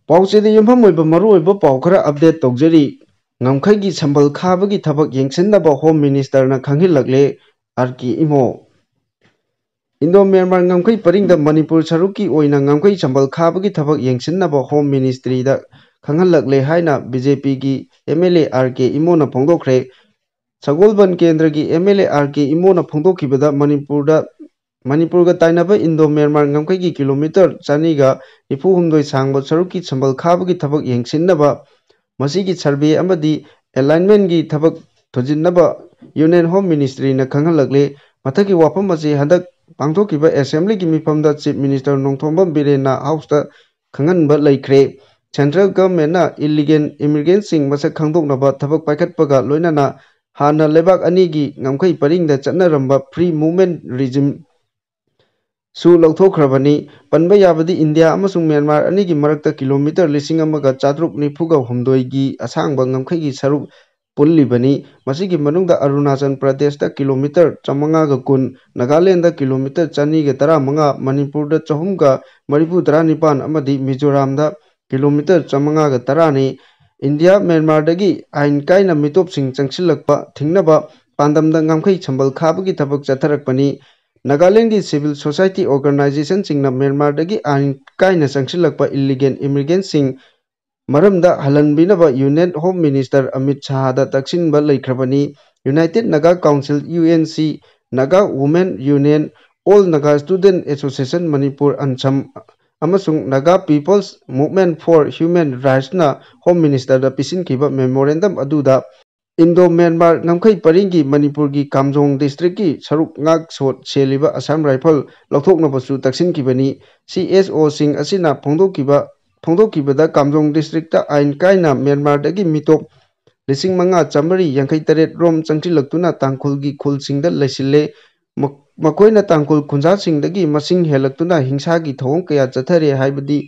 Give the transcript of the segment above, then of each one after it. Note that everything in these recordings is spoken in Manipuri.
ꯄꯥꯎꯆꯦꯗ ꯌꯨꯝꯐꯝ ꯑꯣꯏꯕ ꯃꯔꯨꯑꯣꯏꯕ ꯄꯥꯎ ꯈꯔ ꯑꯞꯗꯦꯠ ꯇꯧꯖꯔꯤ ꯉꯝꯈꯩꯒꯤ ꯁꯝꯕꯜ ꯈꯥꯕꯒꯤ ꯊꯕꯛ ꯌꯦꯡꯁꯤꯟꯅꯕ home ꯃꯤꯅꯤꯁꯇꯔꯅ ꯈꯪꯍꯜꯂꯛꯂꯦ ꯑꯥꯔꯀꯤ Imo Indo Myanmar ngमखै परिंगदा Manipur सरुकी ओइना ngमखै संबल खाबगी थबक येंगसिननबा होम मिनिस्ट्री दा खंगहलकले हाइना बीजेपी की एमएलए आरके इमोना फोंदोखरे सगोलबन केंद्र की एमएलए आरके इमोना फोंदोखिबदा मणिपुर गा ताइनबा इंडो म्यांमार ngमखै की किलोमीटर 294 सांगबा सरुकी संबल खाबगी थबक येंगसिननबा मसीगी सर्वे अमदी अलाइनमेंट की थबक थोजिनबा यूनियन होम मिनिस्ट्री ना खंगहलकले मथकी वाफम असे हदक पांथोकिबा असेंबली की मिफमदा चीफ मिनिस्टर नोंथोंबम बिरेन हाउस दा खंगनबा लैख्रे सेंट्रल गवर्नमेंट ना इलीगल इमिग्रेंट सिंग मसक खंगदोकनबा थबक पाइखटपगा लोइनाना हाना लेबाक अनी की ngमखै परिंगदा चटनरंबा फ्री मूवमेंट रिजिम सु लौथोखरबनी पनबा याबदी इंडिया अमसुंग म्यांमार अनी की मरक्ता किलोमीटर 1494 की असांगबा ngमखै की सरुक पुल्लिबनी मसीगी मनुंगदा अरुणाचल प्रदेश दा किलोमीटर 510 नागालैंड दा किलोमीटर 215 मणिपुर दा 339 अमदी मिजोरम दा किलोमीटर 510 ने इंडिया म्यांमार दगी आइन कायना मितोपसिंग चंगसिलकपा थिंगनबा पांदमदा ngमखै संबल खाबगी थबक चथरकपनी नागालैंड की सिविल सोसाइटी ऑर्गेनाइजेशन सिंगना म्यांमार दगी आइन कायना चंगसिलकपा इलीगल इमिग्रेंट सिंग मरमदा हलनबिनबा union home minister Amit Shah दा तक्सिनबा लैख्रबनी united Naga council UNC Naga women union all Naga student association Manipur अंसम अमसुंग Naga people's movement for human rights ना होम मिनिस्टर दा पिसिनखिबा मेमोरेंडम अदुदा इंडो म्यांमार ngमखै परिंगी मणिपुर की कामजोंग डिस्ट्रिक्ट की सरुक ngak सोट सेलिबा असम राइफल लौथोकनबसु तक्सिनखिबनी सीएसओ सिंग असिना फोंदोखिबदा कामजोंग डिस्ट्रिक्ट आइन कायना म्यांमार दगी मितोप 5,983 रोम चंगचिलक्तुना तांखुल की खुलसिंगदा लैसिले मकोइना तांखुल खुंजासिंगदगी मसिंग हेलक्तुना हिंसा की थौंग कया चथरे हाइबदी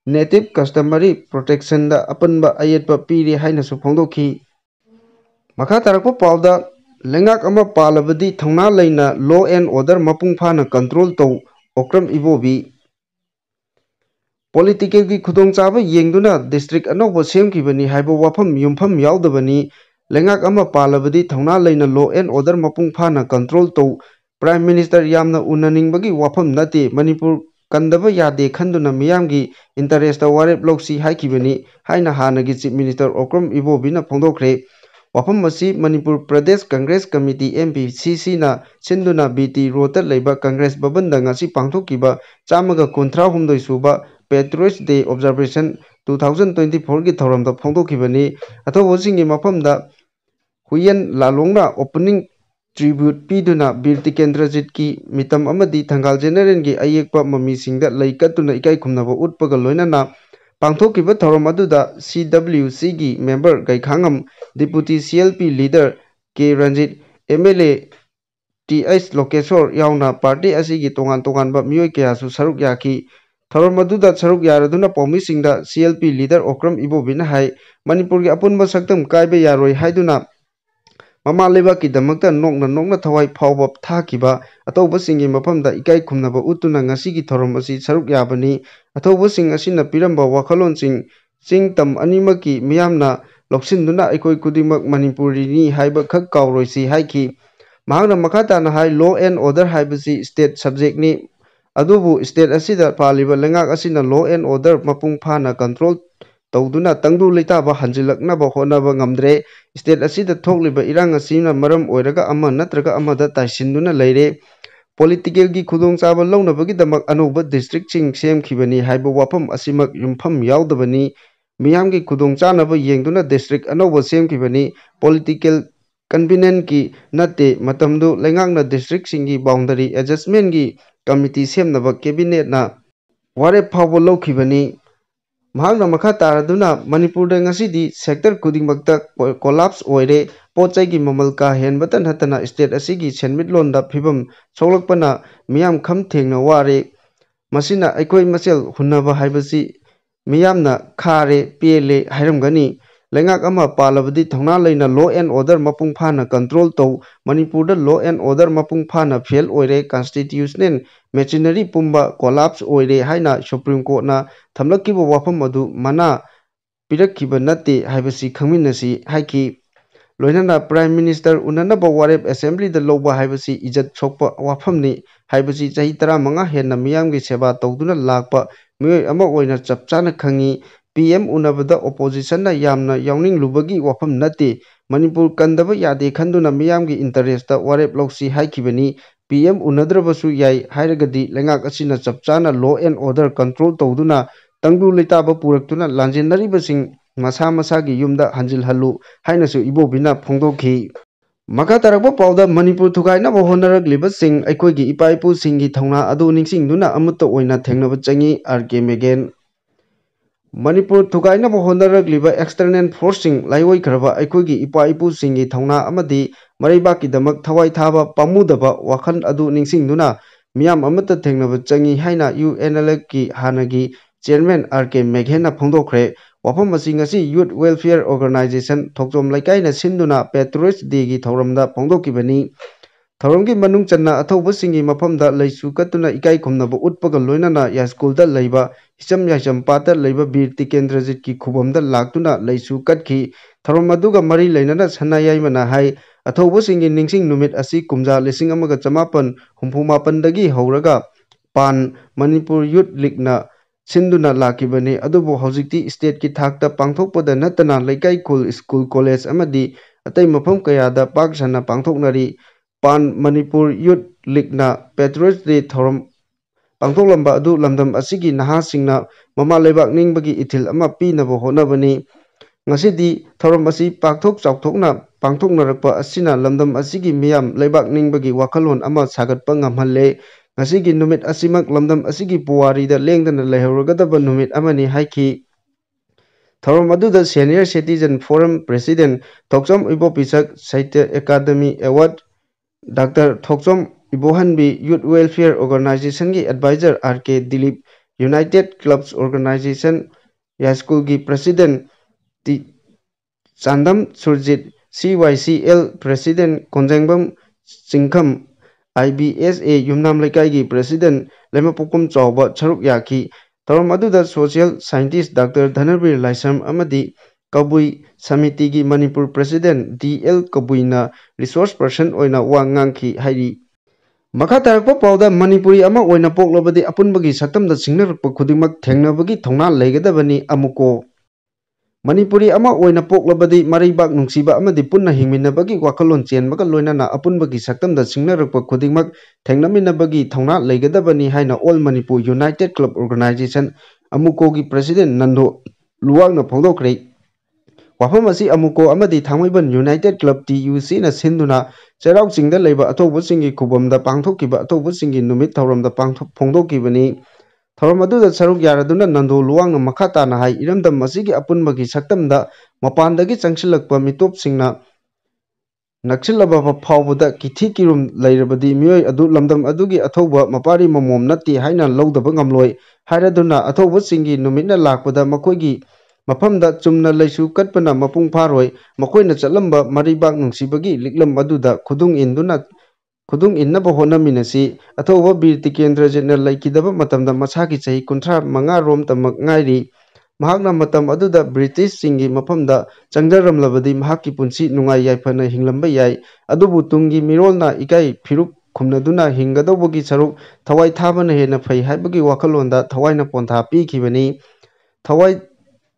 नेटिव कस्टमरी प्रोटेक्शन दा अपनबा अयेतपा पीरे हाइनसु फोंदोखि मखा तारकपा पावदा लेंगाक अमा पालबदी थौना लैना लॉ एंड ऑर्डर मपुंग फाना कंट्रोल तौ ओक्रम इबोबी पॉलिटिकल की खुदोंचाबा येंगदुना डिस्ट्रिक्ट अनौबा सेमखिबनी हाइबा वाफम युमफम यावदबनी लेंगाक अमा पालबदी थौना लैना लॉ एंड ऑर्डर मपुंग फाना कंट्रोल तौ प्राइम मिनिस्टर यामना उननिंगबगी वाफम नते मणिपुर कंदबा यादे खंदुना मियामगी इंटरेस्ट वारेप लौसी हाइखिबनी हाइना हानगी चीफ मिनिस्टर ओक्रम इबोबीना फोंदोखरे वाफम मसी मणिपुर प्रदेश कांग्रेस कमिटी एमपीसीसी ना सिंधुना बीटी रोड लेबा कांग्रेस भवन दंगासी पांथोकिबा 153 सुबा पेट्रोइस डे ऑब्जर्वेशन 2024 की थौरमदा फोंदोखिबनी अथौबसिंगी मफमदा हुयन लालोंगना ओपनिंग ट्रिब्यूट पीदुना वीर टिकेंद्रजीत की मितम अमदी थंगाल जेनरल की अयेकपा ममीसिंगदा लैकतुना इकाई खुमनबा उटपगा लोइनाना पांथोकिबा थौरम अदुदा सीडब्ल्यूसी की member Gaikhangam deputy CLP leader K Ranjit MLA TH Lokeshwar यावना पार्टी असिगी तोगान तोगानबा मियोय कयासु सरुक याखी थौरम अदुदा सरुक यारदुना पौमिसिंगदा सीएलपी लीडर ओक्रम इबोबीना हाई मणिपुर की अपुनबा सक्तम कायबा यारोय हाइदुना ममा लेबाकी दमकता नोकना थवाई फावबा थाखिबा अतौबसिंगी मफमदा इकाई खुमनबा उतुना ngasiगी थौरम असि सरुक याबनी अथौबसिंग असिना पिरंबा वाखलोनसिंग चिंग तम अनिमकी मियामना लौसिनदुना अखोय कुदिमक मणिपुरीनी हाइबा खक कावरोइसी हाइखि महांगना मखाताना हाई लॉ एंड ऑर्डर हाइबसी स्टेट सब्जेक्टनी अदुबु स्टेट असिदा पालिबा लेंगाक असिना लॉ एंड ऑर्डर मपुंग फाना कंट्रोल तौदुना तंगदु लेताबा हंजिलकनबा होनबा ngamdre स्टेट असिदा थोकलिबा इरांग असिना मरम ओइरगा अमा नत्रगा अमादा ताइसिनदुना लैरे पॉलिटिकल की खुदोंचाबा लौनबगी दमक अनौबा डिस्ट्रिक्ट सिंग सेमखिबनी हाइबा वाफम असिमक युमफम यावदबनी मियामगी खुदोंचानबा येंगदुना डिस्ट्रिक्ट अनौबा सेमखिबनी पॉलिटिकल कन्वीनेंट की नते मतमदु लेंगाकना डिस्ट्रिक्ट सिंगी बाउंडरी एडजस्टमेंट की कमिटी सेमनबा कैबिनेट ना वारे फावबा लौखिबनी महांगना मखा तारदुना मणिपुर ngasiदी सेक्टर खुदिमक्ता कोलाप्स ओइरे पोचै की ममल का हेनबता नतना स्टेट असिगी सेनमिटलोंदा फिबम सोलकपना मियाम खम थेंगना वारे मसिना अखोय मसेल हुन्नबा हाइबसी मियामना खारे पेले हाइरमगनी Lengak ama palabadi thongna leina law and order mapung phana control tau Manipur da law and order mapung phana fail oire constitutional machinery pumba collapse oire haina Supreme Court na thamlakiba wafam adu mana pirakkiba natte haibasi khangminasi haiki loinana Prime Minister unanaba warep assembly da loba haibasi ijat sokpa wafamni haibasi chahi 15 henna miyamgi seba tawduna lakpa mioi ama oina chapchana khangi PM unabada opposition na yamna yawning lubagi wafam nate Manipur kandaba yade khanduna miyamgi interest da warep loksi haikibani PM unadrabasu yai hairagadi lengak asina chapchana law and order control tawduna tangdu leitaba puraktuna lanjennaribasing masa masagi yumda hanjil halu hainasu Ibobina phongdokhi Maka tarakpa pauda Manipur thukaina ba honaragliba sing aikhoigi ipaipu singi thongna adu ningsingduna amutta oina thengnaba changi RK Megan Manipur thukaina ba honaragliba external forcing laiwai kharaba aikhoigi ipaipu singi thongna amadi mareibaki damak thawai thaba pamudaba wakhan adu ningsingduna miyam amutta thengnaba changi haina UNLF ki hanagi chairman RK Megan na phongdokre wafam asi ngasi Youth Welfare Organization thokjom laikai sinduna Patriots Day gi thoramda phongdokibani thoramgi manung channa athauba singi mafamda leisu katuna ikai khumnaba utpaga loinana ya school da leiba hicham yacham pata leiba bir tikendrajit ki khubamda laktuna leisu katki thoram aduga mari leinana sanayai mana hai athauba singi ningsing numit asi kumja lesing amaga chamapan humphuma dagi hauraga pan Manipur Youth League na Sinduna lakibani adubu hojikti state ki thakta pangthokpada natana laikai khul school college amadi atai mafam kayada paksana pangthoknari pan Manipur Youth League na Patriots Day thoram pangthoklamba adu lamdam asigi naha singna mama leibak ningbagi ithil ama pinaba honabani ngasidi thoram asi pakthok chawthokna pangthoknarakpa asina lamdam asigi miyam leibak ningbagi wakhalon ama sagatpa ngamhalle Ngasigi numit asimak lamdam asigi puwari da lengdana lehauragadaba numit amani haiki thoram aduda Senior Citizen Forum President Thokchom Ibopisak Sahittya Academy Award Dr. Thokchom Ibohanbi Youth Welfare Organization ki Advisor RK Dilip United Clubs Organization Ya School ki President Chandam Surjit CYCL President Konjangbam Singkham IBSA Yumnam Laikai President Lemapukum Chauba Charuk Yaki Thoram aduda Social Scientist Dr. Dhanarbir Laisam Amadi Kabui Samiti gi Manipur President DL Kabuina Resource Person oina wangangki hairi Makha tarakpa pauda Manipuri ama oina poklabadi apunbagi saktamda singnarakpa khudingmak thengnabagi thongna leigadabani amuko Manipuri ama oina poklabadi mareibak nungsiba amadi punna hingminabagi wakhalon chenbaga loinana apunbagi saktamda singnarakpa khudingmak thengnaminabagi thongna leigadabani haina All Manipur United Club Organization amuko gi President Nando Luwangna phongdokre wafam asi amuko amadi thangmaiban United Club TUC na sinduna Cherau Chingda leiba athoba singi khubamda pangthokkiba athoba singi numit thoramda phongdokibani thoram aduda saruk yaraduna Nando Luwangna makhata na hai iramdam asigi apunbagi saktamda mapandagi changsilakpa mitopsingna naksilaba phawbada kithi kirum leirabadi mioi adu lamdam adugi athoba mapari mamom natti haina lawdaba ngamloi hairaduna athoba singi numitna lakpada makoigi mafamda chumna leisu katpana mapung pharoi makoina chalamba maribak nungsibagi liklam aduda khudung innaba honaminasi athoba bir tikendra general laikidaba matamda masaki chahi 35 rom tamak ngairi mahakna matam aduda British singi mafamda changdaramlabadi mahaki punsi nungai yaifana hinglamba yai adubu tungi mirolna ikai phirup khumnaduna hingadobagi saruk thawai thabana hena phai haibagi wakhalonda thawaina pontha pikibani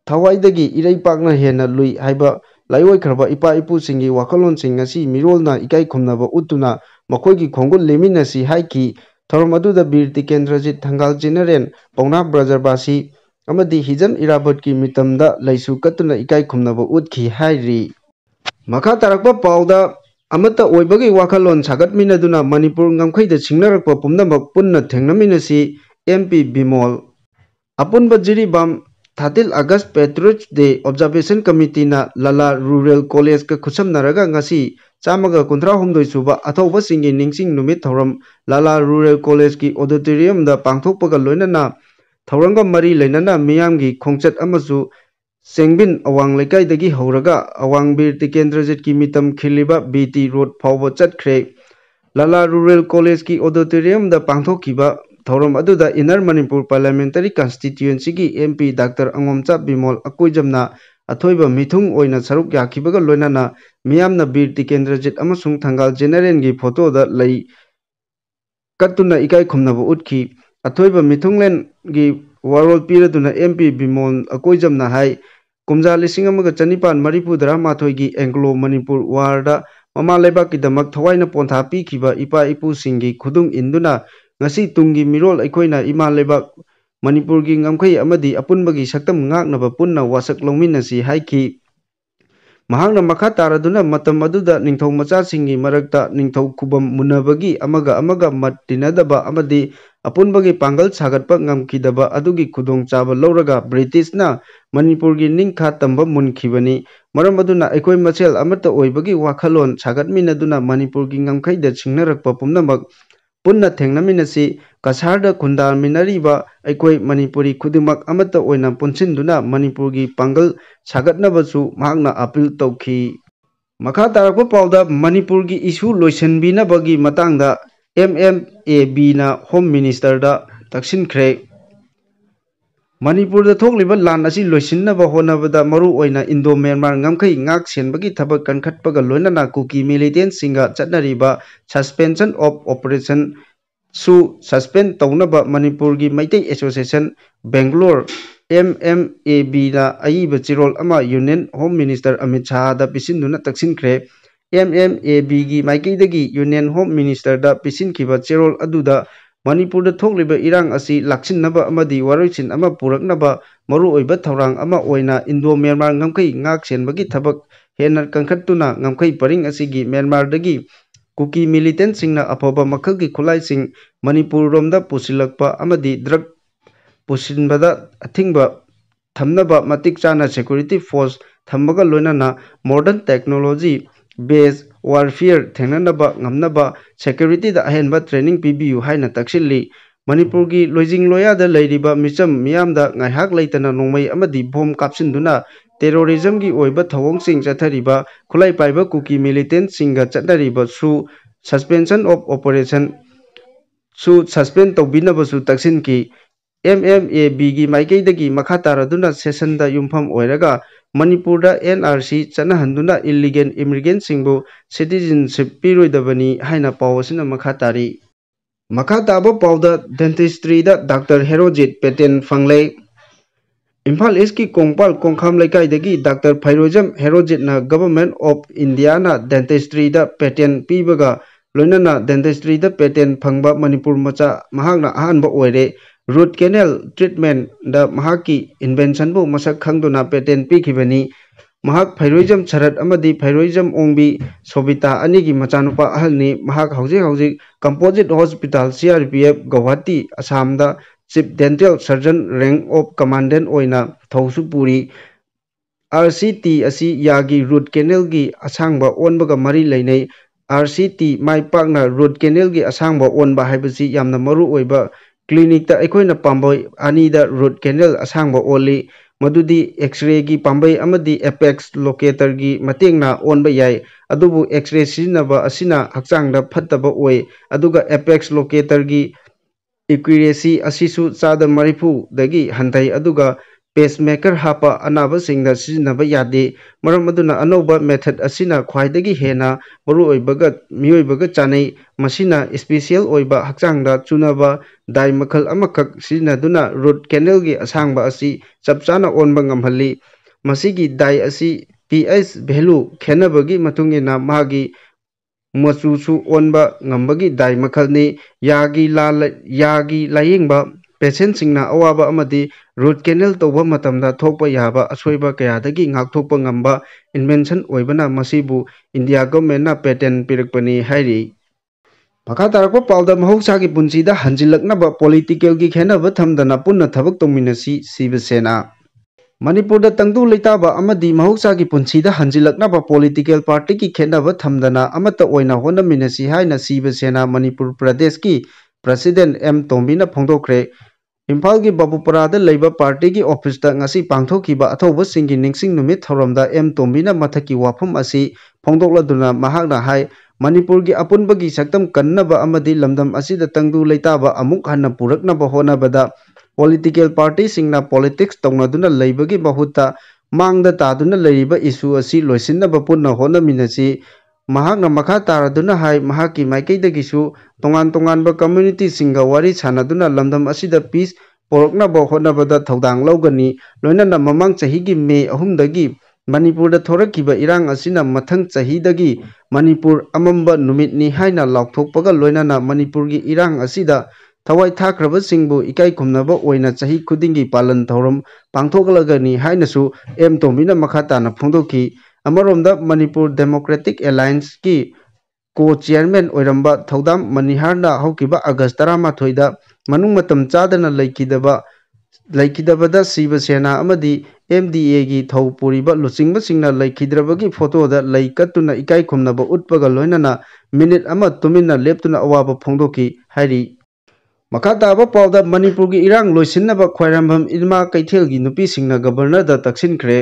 Thawaidagi irei pakna hena lui haiba laiwai kharba ipa ipu singi wakalon singasi mirolna ikai khumnaba utuna makoigi khongul leminasi haiki thoram aduda bir tikendrajit thangal general pauna brajarbasi amadi hijan irabat ki mitamda laisu katuna ikai khumnaba utkhi hairi makha tarakpa pauda amata oibagi wakalon sagatminaduna Manipur ngamkhaida singnarakpa pumnamak punna thengnaminasi MP Bimol apunba jiribam 13 August Patriots Day Observation Committee na Lala Rural College ka khusamnaraga ngasi chamaga 13 suba athoba singi ningsing numit thoram Lala Rural College ki auditorium da pangthokpaga loinana thoranga mari leinana miyamgi khongchat amasu Sengbin awang lekai horaga awang bir Tikendrajit ki mitam khiliba BT Road fawba chatkre Lala Rural College ki auditorium da pangthokkiba thorom aduda Inner Manipur Parliamentary Constituency ki MP Dr. Angomcha Bimol akoijamna athoiba mithung oina saruk yakibaga loinana miyamna bir Tikendrajit amasung thangal general gi photo da lei katuna ikai khumnaba utki athoiba mithunglen gi warol piraduna MP Bimol akoijamna hai Kumja lising amaga chanipan maripudara mathoigi Anglo Manipur Warda Mama Leibakkidamak thawaina pontha pikhiba ipa ipusingi khudung induna ngasi tungi mirol aikoina ima Leibak Manipurgi ngamkhai amadi apunbagi saktam ngaknaba punna wasak longminasi haiki Mahangna makha taraduna matam aduda ningthau machasingi marakta ningthau khubam munabagi amaga mattinadaba amadi apunbagi pangal sagatpa ngamkidaba adugi khudong chaba lauraga Britishna Manipurgi ningkha tamba munkhibani maram aduna aikoi machel amata oibagi wakhalon sagatminaduna Manipurgi ngamkhaida chingnarakpa pumnamak punna thengnaminasi kasarda khundarminariba aikoi Manipuri khudimak amata oina punsinduna Manipurgi pangal sagatnabasu mahakna appeal tawki makha tarakpa pauda Manipurgi issue loisenbinabagi matangda MMAB na Home Minister da taksinkre Manipur da thokliba lan asi loisinnaba honabada maru oina Indo Myanmar ngamkhai ngak senbagi thabak kankhatpaga loinana Kuki militant singa chatnariba suspension of operation su suspend taunaba Manipurgi Maitai Association Bangalore MMAB na aiba chirol ama Union Home Minister Amit Shah da pisinduna taksinkre MMAB gi maikaidagi Union Home Minister da pisinkiba chirol aduda Manipur da thokliba irang asi laksinnaba amadi waroisin ama puraknaba maru oiba thaurang ama oina Indo Myanmar ngamkhai ngak senbagi thabak henna kankhattuna ngamkhai paring asigi Myanmar dagi Kuki militant singna aphaba makhalgi Khutlai sing Manipur romda Punsilakpa amadi drug pusinbada athingba thamnaba matik chana security force thambaga loinana modern technology based warfare thengnanaba ngamnaba security da ahenba training pibiu haina taksilli Manipurgi loijing loya da leiriba micham miyamda ngaihak leitana nongmai amadi bom kapsinduna terrorism gi oiba thawong sing chathariba Khutlai paiba Kuki militant singa chatnariba su suspension of operation su suspend tawbinabasu taksinki MMAB gi maikaidagi makha taraduna session da yumpham oiraga Manipur da NRC chanahanduna illegal immigrant singbu citizenship piroidabani haina pawasina makha tari makha taba pawda dentistry da Dr. Herojit patent fanglei Imphal East ki Kongpal Kongkham Leikaidagi Dr. Phairojam Herojit na Government of India na dentistry da patent pibaga loinana dentistry da patent phangba Manipur macha mahakna ahanba oire root canal treatment da mahaki invention bu masak khangduna patent pikhibani mahak Phairojam Charat amadi Phairojam Ongbi Sobita anigi machanupa ahalni mahak hauji composite hospital CRPF Guwahati Assam da chief dental surgeon rank of commandant oina thausu puri RCT asi yagi root canal gi asangba onbaga mari leinai RCT mai pakna root canal gi asangba onba haibasi yamna maru oiba clinic ta aikoina pamboi ani da root canal asangba oli madudi x-ray gi pambai amadi apex locator gi matengna onba yai adubu x-ray sinaba asina hakchangda phattaba oi aduga apex locator gi accuracy asisu chada marifu dagi hantai aduga pacemaker hapa anaba singda sizinaba yade maram aduna anoba method asina khwaidagi hena maru oibaga mioibaga chanai masina special oiba hakchangda chunaba dai makhal amakak sizinaduna root canal gi asangba asi chapchana onba ngamhalli masigi dai asi pH value khenabagi matungina magi machusu onba ngambagi dai makhalni yagi layingba patient singna awaba amadi root canal toba matamda thokpa yaba asoiba kayadagi ngakthokpa ngamba invention oibana masibu India government na patent pirakpani hairi makha tarakpa pauda mahoksagi punsida hanjilaknaba political gi khenaba thamdana punna thabak tongminasi Shiva Sena Manipur da tangdu leitaba amadi mahoksagi punsida hanjilaknaba political party ki khenaba thamdana amata oina honaminasi haina Shiva Sena Manipur Pradesh ki President M Tombina phongdokre Imphal की बाबूपरादा लेबा पार्टी की ऑफिस दा ngasi पांगथोखिबा अथौबा सिंगी निंगसिंग नुमित थौरमदा एम तोम्बीना मथकी वाफम असी फोंदोकलादुना महाकना हाय मणिपुर की अपुनबगी सक्तम कन्नबा अमदी लमदम असिदा तंगदु लेताबा अमुक हन्ना पुरकनबा होनबदा पॉलिटिकल पार्टी सिंगना पॉलिटिक्स तौनदुना लेबगी बहुता मांगदा तादुना लेरिबा इशू असी लोइसिनबा पुन्ना होनमिनसी महाकना मखा तारदुना हाय महाकी माइकैदगिसु तोंगान तोंगानबा कम्युनिटी सिंगा वारी सानदुना लमदम असिदा पीस पोरकनबा होनबदा थौदांग लौगनी लोइनना ममांग चहीगी मे 3 मणिपुर थोरकिबा इरांग असिना मथंग चहीदगी मणिपुर अमंबा नुमितनी हाइना लाउथोकपगा लोइनना मणिपुर की इरांग असिदा थवाई थाख्रबा सिंगबु इकाई खुमनबा ओइना चही खुदिंगी पालन थौरम पांगथोकलगनी हाइनसु एम तोम्बीना मखा ताना फोंदोकी अमरोमदा मणिपुर डेमोक्रेटिक एलायंस की को चेयरमैन ओइरंबा थौदाम मनिहारना हौकिबा अगस्त 13 मनुंग मतम चादना लैखिदबदा शिवसेना अमदी एमडीए की थौ पुरीबा लुचिंगबा सिंगना लैखिद्रबगी फोटोदा लैकत्तुना इकाई खुमनबा उट्पगा लोइनना मिनिट अमा तुमिन्ना लेप्तुना अवाबा फोंदोकी हाइरी मखा ताबा पाउदा मणिपुर की इरांग लोइसिनबा ख्वाइरामभम इल्मा कैथेल की नुपी सिंगना गवर्नर दा तक्सिनख्रे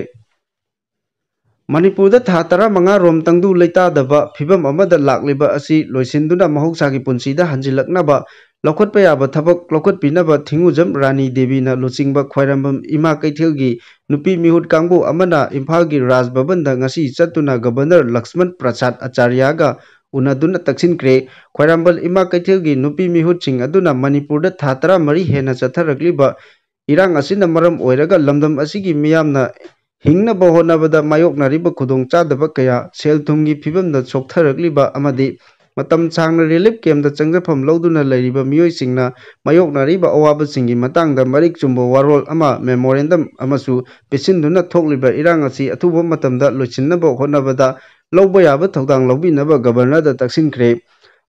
मणिपुर था 15 रोम तंगदु लेतादबा फिबम अमदा लाक्लिबा असी लोइसिनदुना महौसागी पुंसीदा हंजिलकनबा लौखटपा याबा थबक लौखटपिनबा थिंगुजम रानी देवीना लुचिंगबा ख्वाइरामभम इमा कैथेलगी नुपी मिहुट कांगबु अमना इम्फाल की राज भवनदा ngasi चतुना गवर्नर लक्ष्मण प्रसाद आचार्यगा उनदुना तक्सिनख्रे ख्वाइरामबल इमा कैथेलगी नुपी मिहुट सिंग अदुना मणिपुर था 13 हेना चथरकलिबा इरांग असिना मरम ओइरगा लमदम असिगी मियामना हिंगनबा होनबदा मायोकनारिबा खुदोंग चादबा कया सेल थुमगी फिबमदा सोक्थरकलिबा अमदी मतम सांगना रिलीफ कैम्प चंगफम लौदुना लैरिबा मियोइसिंगना मायोकनारिबा अवाबसिंगी मतंगदा मरिक चुंबो वारोल अमा मेमोरेंडम अमसु पिसिनदुना थोकलिबा इरांग असि अथुबा मतमदा लोइसिनबा होनबदा लौबा याबा थौदांग लौबिनबा गवर्नर दा तक्सिनख्रे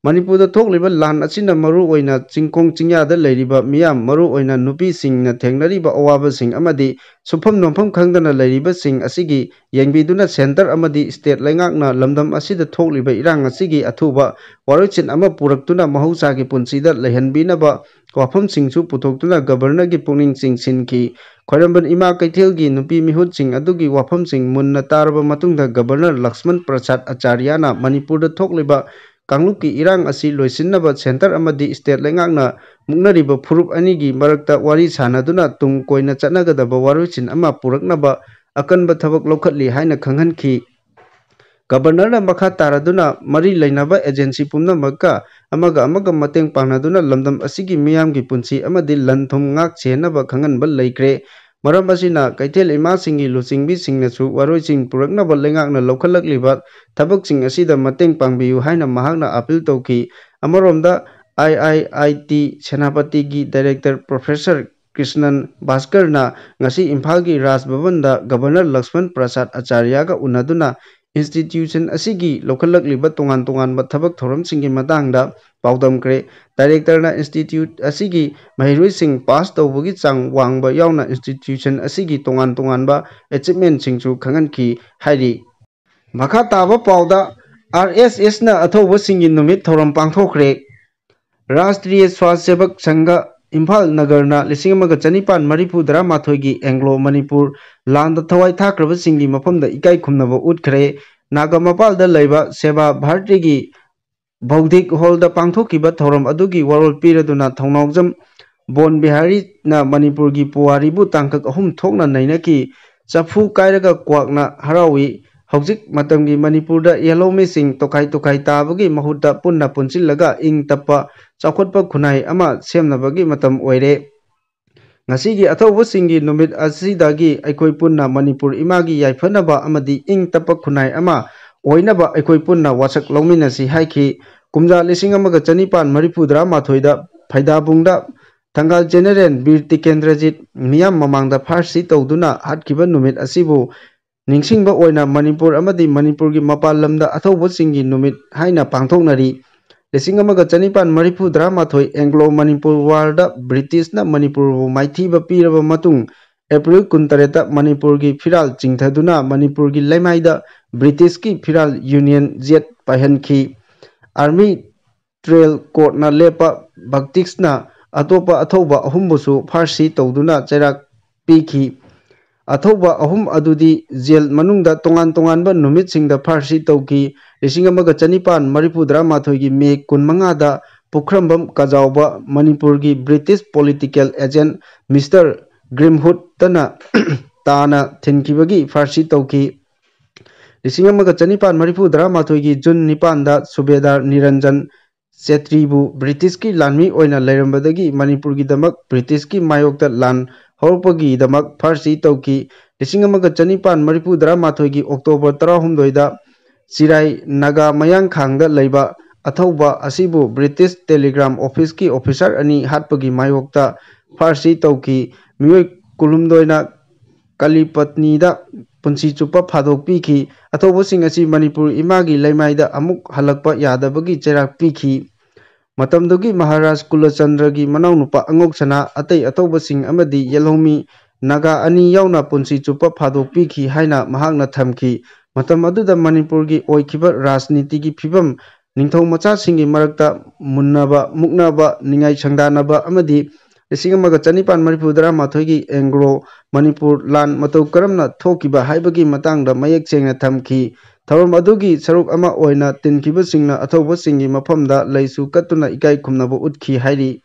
मणिपुर थोकलिबा लान असिना मरु ओइना चिंकोंग चिंयादा लैरिबा मियाम मरु ओइना नुपी सिंगना थेंगनरिबा अवाबसिंग अमदी सुफम नोंफम खंगदना लैरिबा सिंग असिगी येंगबिदुना सेंटर अमदी स्टेट लैंगाकना लमदम असिदा थोकलिबा इरांग असिगी अथुबा वारोचिन अमा पुरक्तुना महौसागी पुंसीदा लैहनबिनबा वाफम सिंगसु पुथोक्तुना गवर्नर की पुनिंग सिंग सिनकी ख्वाइरामबन इमा कैथेलगी नुपी मिहुत सिंग अदुगी वाफम सिंग मुन्ना तारबा मतुंगदा गवर्नर लक्ष्मण प्रसाद आचार्यना मणिपुर थोकलिबा कांगलुप की इरांग असी लोइसिनबा सेंटर अमदी स्टेट लैंगाकना मुक्नरिबा फुरुप अनिगी मरक्ता वारी सानदुना तुंग कोइना चनगदबा वारोचिन अमा पुरकनबा अकनबा थबक लौखटली हाइना खंगहनखी गवर्नर मखा तारदुना मरी लैनबा एजेंसी पुमनमका अमगा अमगा मतेंग पांगनदुना लमदम असिगी मियामगी पुंसी अमदी लनथुम ngak चेनबा खंगनबा लैख्रे मरम असिना कैथेल इमा सिंगी लुचिंगबी सिंगनसु वारोइचिंग पुरकनबा लैंगाकना लौखलकलिबा थबकसिंग असिदा मतेंग पांगबियु हाइना महाकना अपील तौकी अमरोमदा IIIT सेनापति की डायरेक्टर प्रोफेसर कृष्णन भास्करना ngasi इम्फाल की राज भवनदा गवर्नर लक्ष्मण प्रसाद आचार्यगा उनदुना इंस्टीट्यूशन असिगी लौखलकलिबा तोंगान तोंगानबा थबक थौरमसिंगी मतांगदा पाउदमख्रे डायरेक्टरना इंस्टीट्यूट असिगी महिरुइसिंग पास तौबगी चांग वांगबा यावना इंस्टीट्यूशन असिगी तोंगान तोंगानबा अचीवमेंट सिंगसु खंगनखी हाइरी मखा ताबा पाउदा RSS ना अथौबा सिंगी नुमित थौरम पांगथोखरे राष्ट्रीय स्वास्थ्य सेवक संघ इम्फाल नगरना 1994 की एंग्लो मणिपुर लांद थवाई थाख्रबा सिंगी मफमदा इकाई खुमनबा उठखरे नागा मपालदा लैबा सेवा भारती की बौद्धिक हॉलदा पांगथोखिबा थौरम अदुगी वरोल पीरदुना थौनावजम बोन बिहारी ना मणिपुर की पुवारीबु तांकक अहुम थोकना नैनकी चफु कायरगा क्वाकना हरावी हौजिक मतमगी मणिपुर येलोमी सिंग तोखाई तोखाई ताबगी महुदा पुन्ना पुंसिलगा इंग तप्पा चाखोटपा खुनाई अमा सेमनबगी मतम ओइरे ngasi अथौबा सिंगी नुमित असिदागी अखोई पुन्ना मणिपुर इमागी याइफनबा अमदी इंग तप्पा खुनाई अमा ओइनबा अखोई पुन्ना वासक लौमिनसी हाइखी कुमजा 1994 दा फैदाबुंगदा थंगाल जेनरल बीर टिकेंद्रजीत मियाम ममांगदा फारसी तौदुना हाटखिबा नुमित असिबु निंगसिंगबा ओइना मणिपुर अमदी मणिपुर की मपाल लमदा अथौबा सिंगी नुमित हाइना पांगथोकनरी 1994 एंग्लो मणिपुर वारदा ब्रिटिशना मणिपुर माइथीबा पीरबा मतुंग एप्रिल 19 मणिपुर की फिराल चिंथदुना मणिपुर की लैमाइदा ब्रिटिश की फिराल यूनियन जेट पाहनखी आर्मी ट्रेल कोर्टना लेपा भक्तिक्सना ꯑꯇꯣꯞꯄ ꯑꯊꯧꯕ ꯑꯍꯨꯝꯕꯨꯁꯨ ꯐꯥꯔꯁꯤ ꯇꯧꯗꯨꯅ ꯆꯩꯔꯥꯛ ꯄꯤꯈꯤ꯫ ꯑꯊꯧꯕ ꯑꯍꯨꯝ ꯑꯗꯨꯗꯤ ꯖꯦꯜ ꯃꯅꯨꯡꯗ ꯇꯣꯉꯥꯟ ꯇꯣꯉꯥꯟꯕ ꯅꯨꯃꯤꯠꯁꯤꯡꯗ ꯐꯥꯔꯁꯤ ꯇꯧꯈꯤ꯫ 1934ꯒꯤ ꯃꯦ 25ꯗ ꯄꯨꯈ꯭ꯔꯝꯕꯝ ꯀꯖꯥꯎꯕ ꯃꯅꯤꯄꯨꯔꯒꯤ ꯕ꯭ꯔꯤꯇꯤꯁ ꯄꯣꯂꯤꯇꯤꯀꯦꯜ ꯑꯦꯖꯦꯟꯠ ꯃꯤꯁꯇꯔ ꯒ꯭ꯔꯤꯝꯍꯨꯗꯇꯅ ꯇꯥꯅ ꯊꯤꯟꯈꯤꯕꯒꯤ ꯐꯥꯔꯁꯤ ꯇꯧꯈꯤ꯫ 1934ꯒꯤ ꯖꯨꯟ 9ꯗ ꯁꯨꯕꯦꯗꯥꯔ ꯅꯤꯔꯟꯖꯟ ꯆꯦꯇ꯭ꯔꯤꯕꯨ ꯕ꯭ꯔꯤꯇꯤꯁꯀꯤ ꯂꯥꯟꯃꯤ ꯑꯣꯏꯅ ꯂꯩꯔꯝꯕꯗꯒꯤ ꯃꯅꯤꯄꯨꯔꯒꯤꯗꯃꯛ ꯕ꯭ꯔꯤꯇꯤꯁꯀꯤ ꯃꯥꯌꯣꯛꯇ ꯂꯥꯟ ꯍꯧꯔꯛꯄꯒꯤꯗꯃꯛ ꯐꯥꯔꯁꯤ ꯇꯧꯈꯤ꯫ 1934ꯒꯤ ꯑꯣꯛꯇꯣꯕꯔ 18ꯗ ꯆꯤꯔꯥꯏ ꯅꯥꯒꯥ ꯃꯌꯥꯡꯈꯥꯡꯗ ꯂꯩꯕ ꯑꯊꯧꯕ ꯑꯁꯤꯕꯨ ꯕ꯭ꯔꯤꯇꯤꯁ ꯇꯦꯂꯤꯒ꯭ꯔꯥꯝ ꯑꯣꯐꯤꯁꯀꯤ ꯑꯣꯐꯤꯁꯥꯔ ꯑꯅꯤ ꯍꯥꯠꯄꯒꯤ ꯃꯥꯌꯣꯛꯇ ꯐꯥꯔꯁꯤ ꯇꯧꯈꯤ꯫ ꯃꯤꯑꯣꯏ 12ꯅ ꯀꯂꯤꯄꯠꯅꯤꯗ ꯄꯨꯟꯁꯤ ꯆꯨꯞꯄ ꯐꯥꯗꯣꯛ ꯄꯤꯈꯤ꯫ ꯑꯊꯧꯕꯁꯤꯡ ꯑꯁꯤ ꯃꯅꯤꯄꯨꯔ ꯏꯃꯥꯒꯤ ꯂꯩꯃꯥꯏꯗ ꯑꯃꯨꯛ ꯍꯜꯂꯛꯄ ꯌꯥꯗꯕꯒꯤ ꯆꯩꯔꯥꯛ ꯄꯤꯈꯤ꯫ ꯃꯇꯝꯗꯨꯒꯤ ꯃꯍꯥꯔꯥꯖ ꯀꯨꯂꯆꯟꯗ꯭ꯔꯒꯤ ꯃꯅꯥꯎꯅꯨꯄꯥ ꯑꯉꯣꯛ ꯁꯅꯥ, ꯑꯇꯩ ꯑꯊꯧꯕꯁꯤꯡ ꯑꯃꯗꯤ ꯌꯦꯜꯍꯧꯃꯤ ꯅꯥꯒꯥ ꯑꯅꯤ ꯌꯥꯎꯅ ꯄꯨꯟꯁꯤ ꯆꯨꯞꯄ ꯐꯥꯗꯣꯛ ꯄꯤꯈꯤ ꯍꯥꯏꯅ ꯃꯍꯥꯛꯅ ꯊꯝꯈꯤ꯫ ꯃꯇꯝ ꯑꯗꯨꯗ ꯃꯅꯤꯄꯨꯔꯒꯤ ꯑꯣꯏꯈꯤꯕ ꯔꯥꯖꯅꯤꯇꯤꯒꯤ ꯐꯤꯚꯝ, ꯅꯤꯡꯊꯧ ꯃꯆꯥꯁꯤꯡꯒꯤ ꯃꯔꯛꯇ ꯃꯨꯛꯅꯕ, ꯅꯤꯡꯉꯥꯏ ꯁꯪꯗꯥꯅꯕ ꯑꯃꯗꯤ 1934ꯒꯤ ꯑꯦꯡꯒ꯭ꯂꯣ ꯃꯅꯤꯄꯨꯔ ꯂꯥꯟ ꯃꯇꯧ ꯀꯔꯝꯅ ꯊꯣꯛꯈꯤꯕ ꯍꯥꯏꯕꯒꯤ ꯃꯇꯥꯡꯗ ꯃꯌꯦꯛ ꯁꯦꯡꯅ ꯊꯝꯈꯤ꯫ ꯊꯧꯔꯝ ꯑꯗꯨꯒꯤ ꯁꯔꯨꯛ ꯑꯃ ꯑꯣꯏꯅ ꯇꯤꯟꯈꯤꯕꯁꯤꯡꯅ ꯑꯊꯧꯕꯁꯤꯡꯒꯤ ꯃꯐꯝꯗ ꯂꯩꯁꯨ ꯀꯠꯇꯨꯅ ꯏꯀꯥꯏ ꯈꯨꯝꯅꯕ ꯎꯠꯈꯤ ꯍꯥꯏꯔꯤ꯫